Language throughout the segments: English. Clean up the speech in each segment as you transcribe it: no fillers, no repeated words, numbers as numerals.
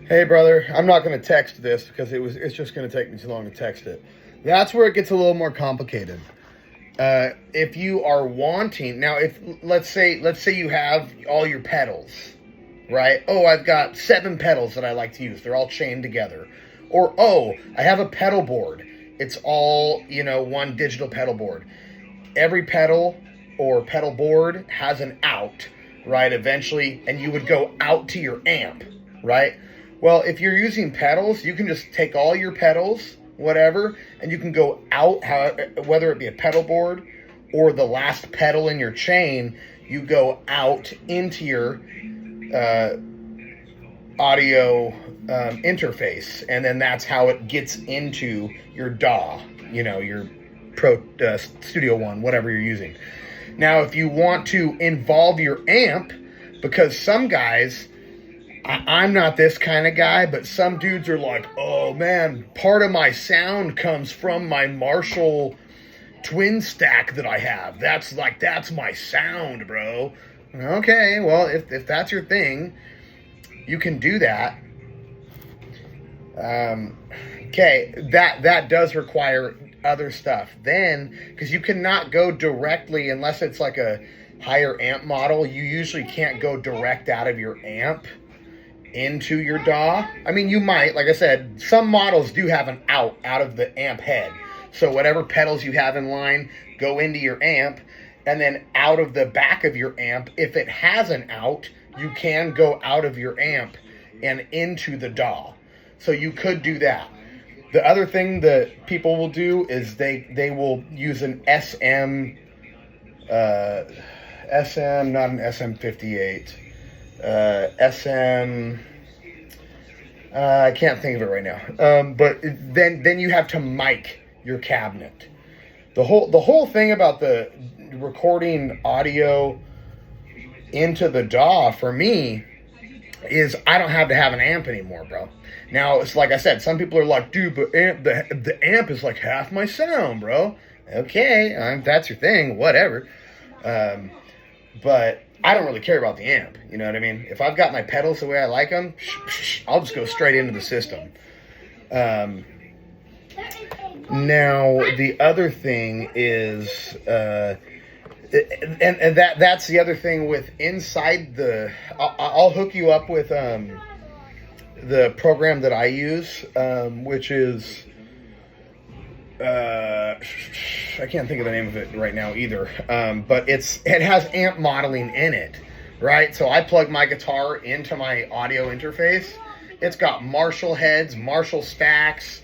Hey, brother, I'm not going to text this because it's just going to take me too long to text it. That's where it gets a little more complicated. If you are wanting now, if let's say you have all your pedals, right? Oh, I've got 7 pedals that I like to use. They're all chained together. Or oh, I have a pedal board. It's all one digital pedal board. Every pedal or pedal board has an out, right? Eventually, and you would go out to your amp, right? Well, if you're using pedals, you can just take all your pedals, whatever, and you can go out, whether it be a pedal board or the last pedal in your chain, you go out into your audio interface, and then that's how it gets into your DAW, your Pro Studio One, whatever you're using. Now, if you want to involve your amp, because some guys, I'm not this kind of guy, but some dudes are like, oh man, part of my sound comes from my Marshall twin stack that I have. That's my sound, bro. Okay, well, if that's your thing, you can do that. Okay, that does require other stuff. Then, because you cannot go directly, unless it's like a higher amp model, you usually can't go direct out of your amp into your DAW. I mean, you might, like I said, some models do have an out of the amp head. So whatever pedals you have in line go into your amp, and then out of the back of your amp, if it has an out, you can go out of your amp and into the DAW. So you could do that. The other thing that people will do is they will use an SM, not an SM58, SM, I can't think of it right now. But then you have to mic your cabinet. The whole thing about the recording audio into the DAW for me is I don't have to have an amp anymore, bro. Now, it's like I said, some people are like, dude, but the amp is like half my sound, bro. Okay, that's your thing, whatever. But I don't really care about the amp, you know what I mean? If I've got my pedals the way I like them, I'll just go straight into the system. Now, the other thing is, and that's the other thing with inside the, I'll hook you up with the program that I use, which is, I can't think of the name of it right now either, but it has amp modeling in it, right? So I plug my guitar into my audio interface. It's got Marshall heads, Marshall stacks,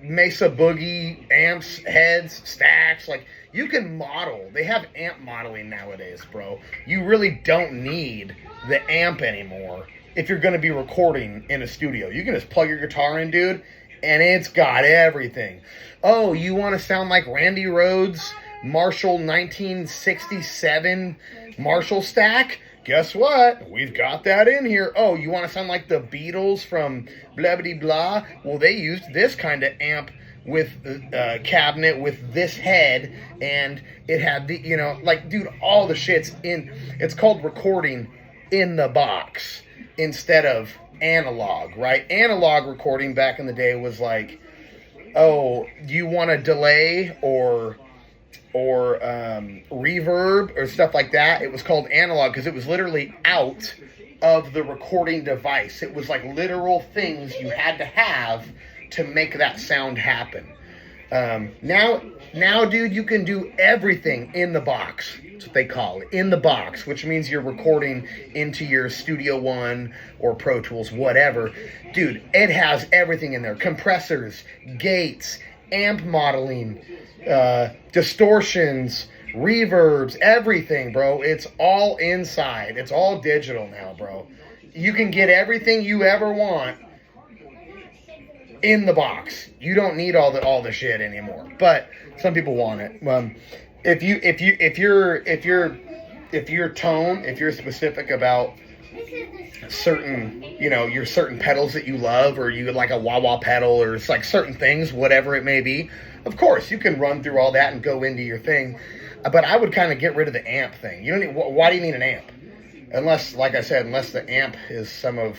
Mesa Boogie amps, heads, stacks. Like, you can model. They have amp modeling nowadays, bro. You really don't need the amp anymore if you're going to be recording in a studio. You can just plug your guitar in, dude, and it's got everything. Oh, you want to sound like Randy Rhoads' Marshall 1967 Marshall stack? Guess what? We've got that in here. Oh, you want to sound like the Beatles from blah, blah, blah? Well, they used this kind of amp with cabinet with this head, and it had the, dude, all the shit's in. It's called recording in the box instead of analog, right? Analog recording back in the day was like, oh, you want a delay or reverb or stuff like that. It was called analog because it was literally out of the recording device. It was like literal things you had to have to make that sound happen. Now, dude, you can do everything in the box. That's what they call it, in the box, which means you're recording into your Studio One or Pro Tools, whatever. Dude, it has everything in there. Compressors, gates, amp modeling, distortions, reverbs, everything, bro. It's all inside. It's all digital now, bro. You can get everything you ever want in the box. You don't need all the shit anymore. But some people want it. If you're specific about certain, your certain pedals that you love, or you like a wah-wah pedal, or it's like certain things, whatever it may be, of course you can run through all that and go into your thing. But I would kind of get rid of the amp thing. You don't need, why do you need an amp? Unless, like I said, unless the amp is some of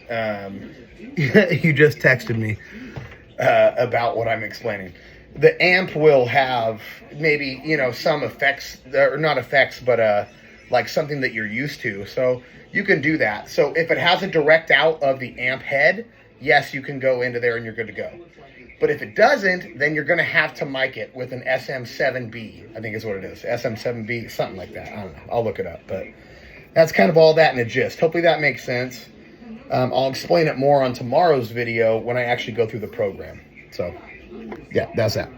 You just texted me about what I'm explaining. The amp will have maybe, some effects, or not effects, but like something that you're used to. So you can do that. So if it has a direct out of the amp head, yes, you can go into there and you're good to go. But if it doesn't, then you're going to have to mic it with an SM7B, I think is what it is. SM7B, something like that. I don't know. I'll look it up. But that's kind of all that in a gist. Hopefully that makes sense. I'll explain it more on tomorrow's video when I actually go through the program. So, yeah, that's that.